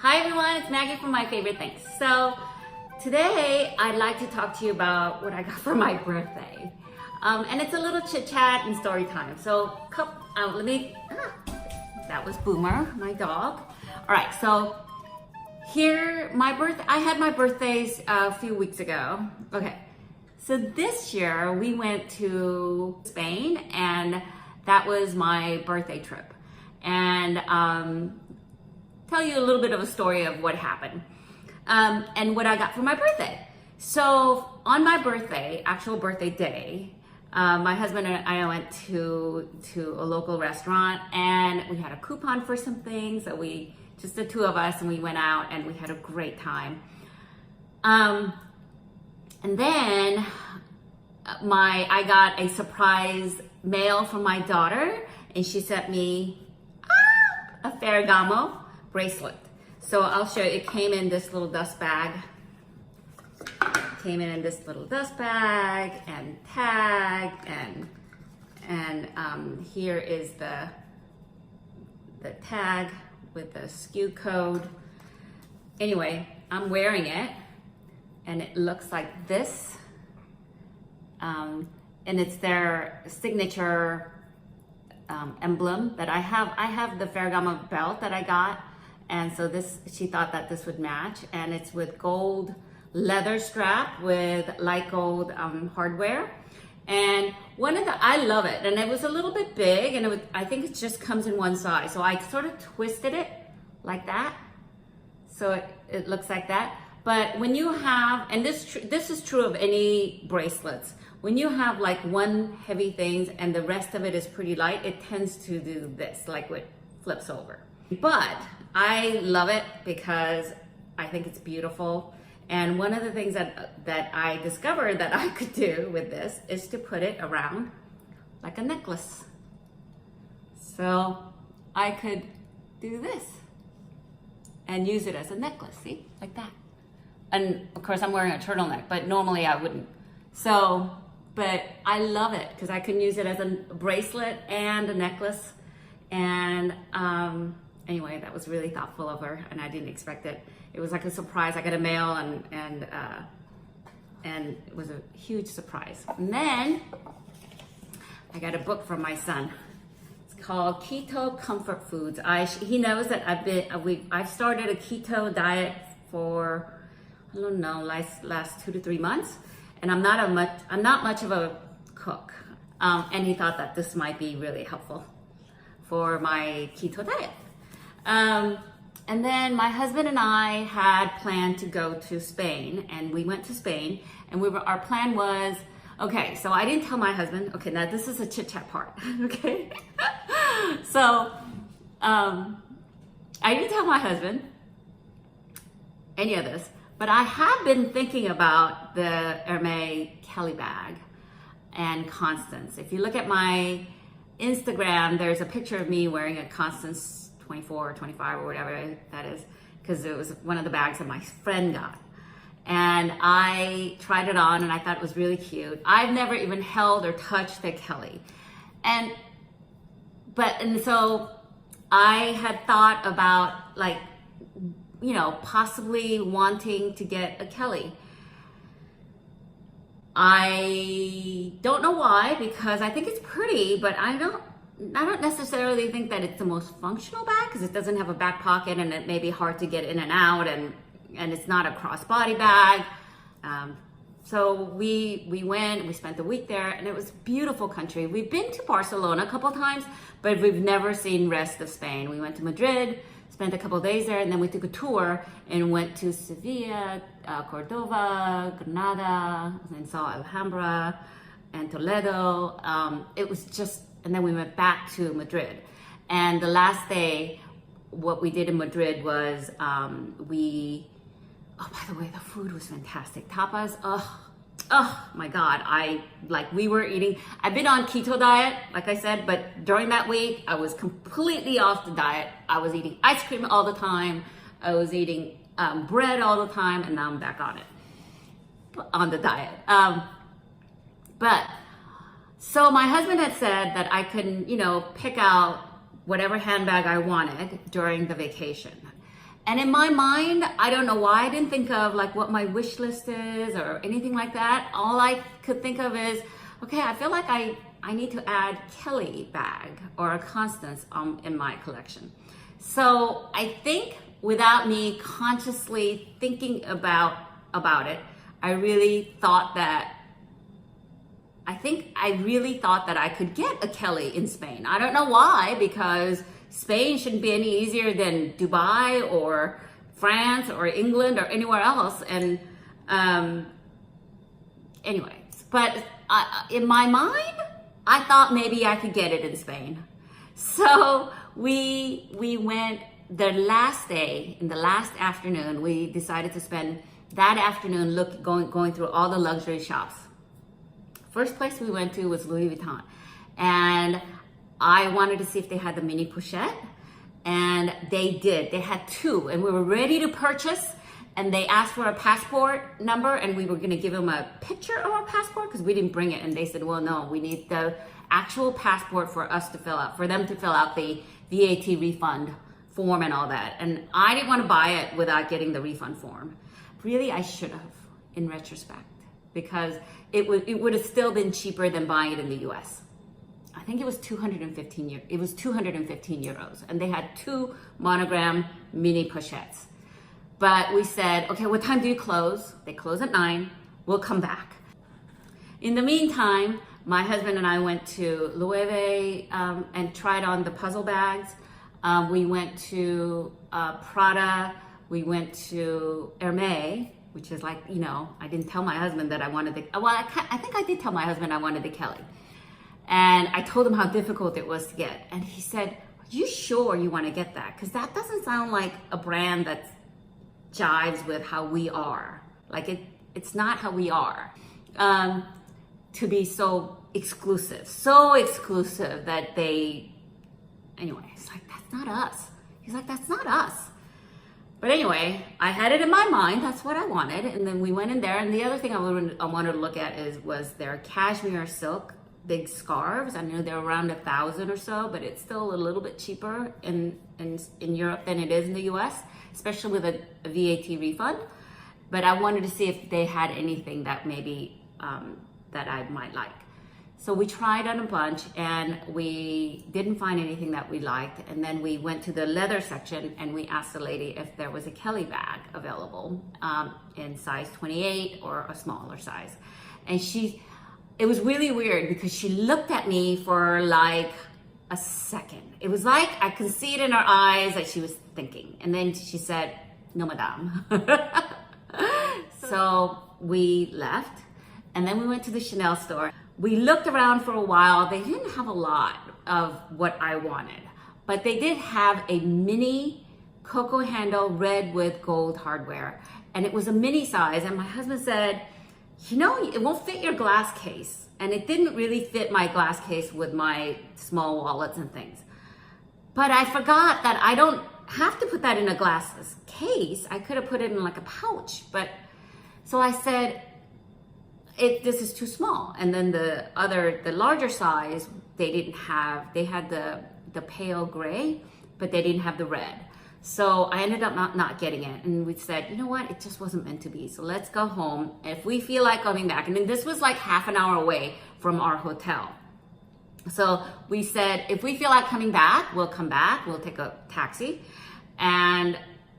Hi everyone, it's Maggie from My Favorite Things. So today I'd like to talk to you about what I got for my birthday. And it's a little chit chat and story time. So that was Boomer, my dog. All right, so I had my birthdays a few weeks ago. Okay, so this year we went to Spain and that was my birthday trip. And tell you a little bit of a story of what happened and what I got for my birthday. So on my birthday, actual birthday day, my husband and I went to a local restaurant and we had a coupon for some things that just the two of us, and we went out and we had a great time. And then I got a surprise mail from my daughter and she sent me a Ferragamo bracelet. So I'll show you, it came in this little dust bag. And tag and here is the tag with the SKU code. Anyway, I'm wearing it and it looks like this. And it's their signature emblem that I have. I have the Ferragamo belt that I got, and so she thought that this would match, and it's with gold leather strap with light gold hardware. And I love it, and it was a little bit big, and I think it just comes in one size, so I sort of twisted it like that, so it looks like that. But when you have, and this is true of any bracelets, when you have like one heavy thing and the rest of it is pretty light, it tends to do this, like it flips over. But I love it because I think it's beautiful. And one of the things that I discovered that I could do with this is to put it around like a necklace. So I could do this and use it as a necklace, see, like that. And of course I'm wearing a turtleneck, but normally I wouldn't. But I love it because I can use it as a bracelet and a necklace. And anyway, that was really thoughtful of her, and I didn't expect it. It was like a surprise. I got a mail, and it was a huge surprise. And then I got a book from my son. It's called Keto Comfort Foods. He knows that I've started a keto diet for, I don't know, last 2 to 3 months. And I'm not much of a cook. And he thought that this might be really helpful for my keto diet. And then my husband and I had planned to go to Spain, and we went to Spain, and our plan was, okay, so I didn't tell my husband, okay, now this is a chit chat part, okay? So, I didn't tell my husband any of this, but I have been thinking about the Hermes Kelly bag and Constance. If you look at my Instagram, there's a picture of me wearing a Constance 24 or 25 or whatever that is, because it was one of the bags that my friend got. And I tried it on and I thought it was really cute. I've never even held or touched a Kelly. And so I had thought about, like, possibly wanting to get a Kelly. I don't know why, because I think it's pretty, but I don't necessarily think that it's the most functional bag, because it doesn't have a back pocket and it may be hard to get in and out, and it's not a crossbody bag. So we went, we spent a week there, and it was a beautiful country. We've been to Barcelona a couple of times, but we've never seen rest of Spain. We went to Madrid, spent a couple of days there, and then we took a tour and went to Sevilla, Cordova, Granada, and saw Alhambra and Toledo. It was just, and then we went back to Madrid. And the last day, what we did in Madrid was oh, by the way, the food was fantastic. Tapas, oh my God. We were eating, I've been on keto diet, like I said, but during that week, I was completely off the diet. I was eating ice cream all the time. I was eating bread all the time, and now I'm back on the diet. So my husband had said that I can, pick out whatever handbag I wanted during the vacation. And in my mind, I don't know why I didn't think of like what my wish list is or anything like that. All I could think of is, okay, I feel like I need to add Kelly bag or a Constance in my collection. So I think without me consciously thinking about it, I really thought that I could get a Kelly in Spain. I don't know why, because Spain shouldn't be any easier than Dubai or France or England or anywhere else. And anyway, but in my mind, I thought maybe I could get it in Spain. So we went the last day, in the last afternoon, we decided to spend that afternoon going through all the luxury shops. First place we went to was Louis Vuitton. And I wanted to see if they had the mini pochette. And they did. They had two. And we were ready to purchase. And they asked for a passport number. And we were going to give them a picture of our passport because we didn't bring it. And they said, well, no, we need the actual passport for them to fill out the VAT refund form and all that. And I didn't want to buy it without getting the refund form. Really, I should have, in retrospect, because it would have still been cheaper than buying it in the US. I think it was 215 euros, and they had two monogram mini pochettes. But we said, okay, what time do you close? They close at 9. We'll come back. In the meantime, my husband and I went to Loewe and tried on the puzzle bags. We went to Prada. We went to Hermès, which is like, I didn't tell my husband that I wanted I think I did tell my husband I wanted the Kelly. And I told him how difficult it was to get. And he said, are you sure you want to get that? Because that doesn't sound like a brand that jives with how we are. Like it's not how we are. To be so exclusive that anyway, it's like, that's not us. He's like, that's not us. But anyway, I had it in my mind. That's what I wanted. And then we went in there. And the other thing I wanted to look at was their cashmere silk big scarves. I know they're around 1,000 or so, but it's still a little bit cheaper in Europe than it is in the US, especially with a VAT refund. But I wanted to see if they had anything that maybe that I might like. So we tried on a bunch and we didn't find anything that we liked. And then we went to the leather section and we asked the lady if there was a Kelly bag available in size 28 or a smaller size. And it was really weird because she looked at me for like a second. It was like I could see it in her eyes that she was thinking. And then she said, no, madame. So we left and then we went to the Chanel store. We looked around for a while. They didn't have a lot of what I wanted, but they did have a mini Coco handle red with gold hardware. And it was a mini size. And my husband said, it won't fit your glass case. And it didn't really fit my glass case with my small wallets and things. But I forgot that I don't have to put that in a glass case. I could have put it in like a pouch. So I said, this is too small. And then the larger size, they had the pale gray, but they didn't have the red. So I ended up not getting it. And we said, you know what? It just wasn't meant to be. So let's go home. If we feel like coming back, and then this was like half an hour away from our hotel. So we said, if we feel like coming back, we'll come back. We'll take a taxi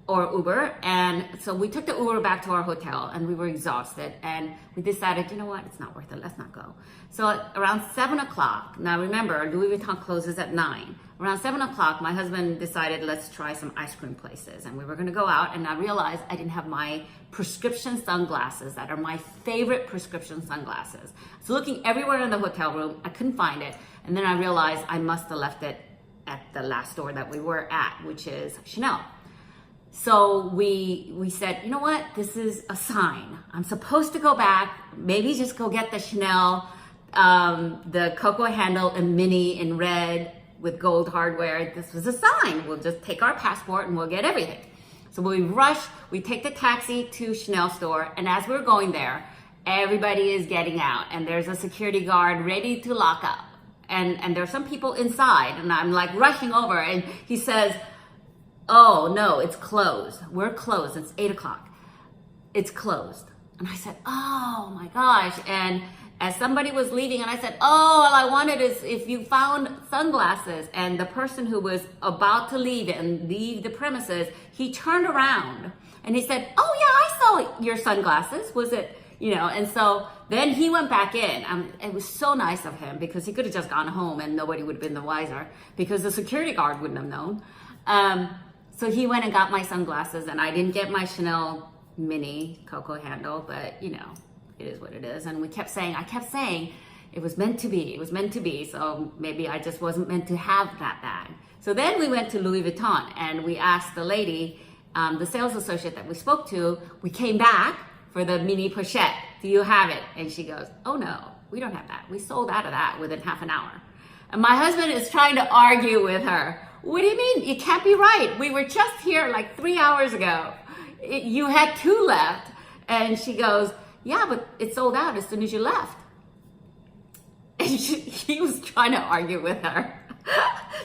or Uber. And so we took the Uber back to our hotel and we were exhausted. And we decided, you know what? It's not worth it. Let's not go. So around 7 o'clock, now remember, Louis Vuitton closes at 9. Around 7 o'clock, my husband decided, let's try some ice cream places. And we were going to go out. And I realized I didn't have my prescription sunglasses that are my favorite prescription sunglasses. So looking everywhere in the hotel room, I couldn't find it. And then I realized I must have left it at the last store that we were at, which is Chanel. So we said, you know what? This is a sign. I'm supposed to go back, maybe just go get the Chanel, the Coco handle and mini in red with gold hardware. This was a sign. We'll just take our passport and we'll get everything. So we rush, we take the taxi to Chanel store. And as we're going there, everybody is getting out and there's a security guard ready to lock up. And there's some people inside and I'm like rushing over and he says, oh no, it's closed. We're closed. It's 8 o'clock. It's closed. And I said, oh my gosh. And as somebody was leaving, and I said, oh, all I wanted is if you found sunglasses. And the person who was about to leave and leave the premises, he turned around and he said, oh yeah, I saw your sunglasses. Was it, and so then he went back in. It was so nice of him because he could have just gone home and nobody would have been the wiser because the security guard wouldn't have known. So he went and got my sunglasses, and I didn't get my Chanel mini Coco handle, but it is what it is. And I kept saying it was meant to be. It was meant to be. So maybe I just wasn't meant to have that bag. So then we went to Louis Vuitton and we asked the lady, the sales associate that we spoke to, we came back for the mini pochette. Do you have it? And she goes, oh no, we don't have that. We sold out of that within half an hour. And my husband is trying to argue with her. What do you mean? It can't be right. We were just here like 3 hours ago. You had 2 left. And she goes, yeah, but it sold out as soon as you left. And he was trying to argue with her.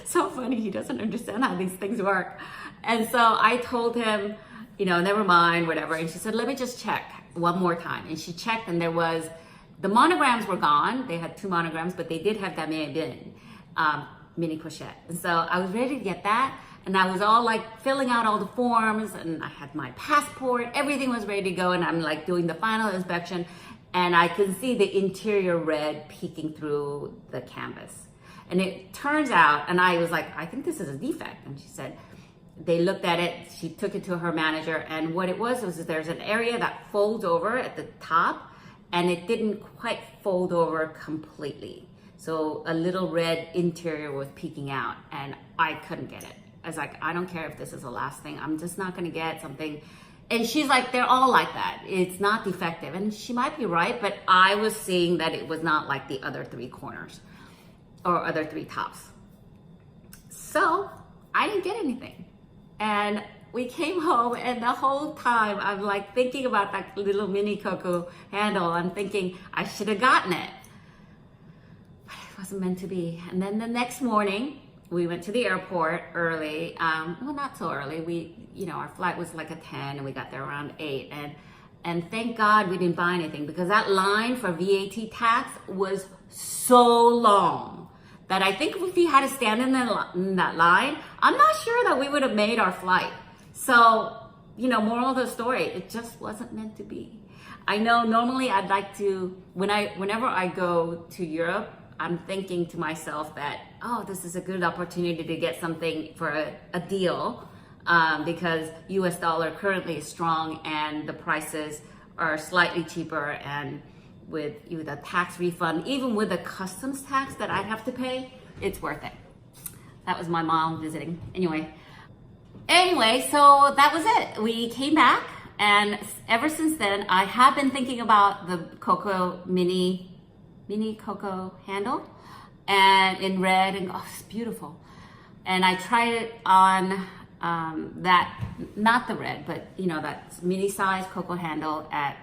So funny, he doesn't understand how these things work. And so I told him, never mind, whatever. And she said, let me just check one more time. And she checked, and the monograms were gone. They had 2 monograms, but they did have that mini pochette. And so I was ready to get that. And I was all like filling out all the forms, and I had my passport, everything was ready to go. And I'm like doing the final inspection, and I could see the interior red peeking through the canvas. And it turns out, and I was like, I think this is a defect. And she said, they looked at it, she took it to her manager, and what it was there's an area that folds over at the top, and it didn't quite fold over completely. So a little red interior was peeking out, and I couldn't get it. I was like, I don't care if this is the last thing. I'm just not going to get something. And she's like, they're all like that. It's not defective. And she might be right, but I was seeing that it was not like the other 3 corners or other 3 tops. So I didn't get anything. And we came home, and the whole time I'm like thinking about that little mini Coco handle. I'm thinking I should have gotten it. But it wasn't meant to be. And then the next morning, we went to the airport early. Well, not so early. Our flight was like at 10, and we got there around 8. And thank God we didn't buy anything, because that line for VAT tax was so long that I think if we had to stand in that line, I'm not sure that we would have made our flight. So, moral of the story, it just wasn't meant to be. I know normally I'd like to, whenever I go to Europe, I'm thinking to myself that, oh, this is a good opportunity to get something for a deal, because US dollar currently is strong and the prices are slightly cheaper, and with a tax refund, even with the customs tax that I'd have to pay, it's worth it. That was my mom visiting. Anyway, so that was it. We came back, and ever since then, I have been thinking about the Coco mini Coco handle, and in red, and oh, it's beautiful. And I tried it on that, not the red, but that mini size Coco handle at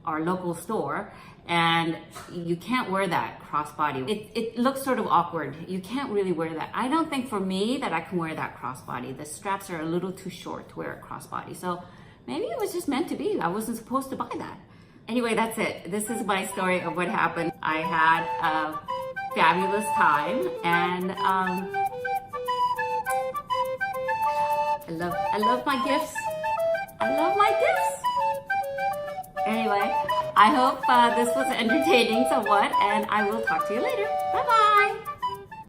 our local store, and you can't wear that crossbody. It looks sort of awkward. You can't really wear that. I don't think for me that I can wear that crossbody. The straps are a little too short to wear a crossbody. So maybe it was just meant to be. I wasn't supposed to buy that. Anyway, that's it. This is my story of what happened. I had a fabulous time, and I love my gifts. I love my gifts. Anyway, I hope this was entertaining somewhat, and I will talk to you later. Bye-bye.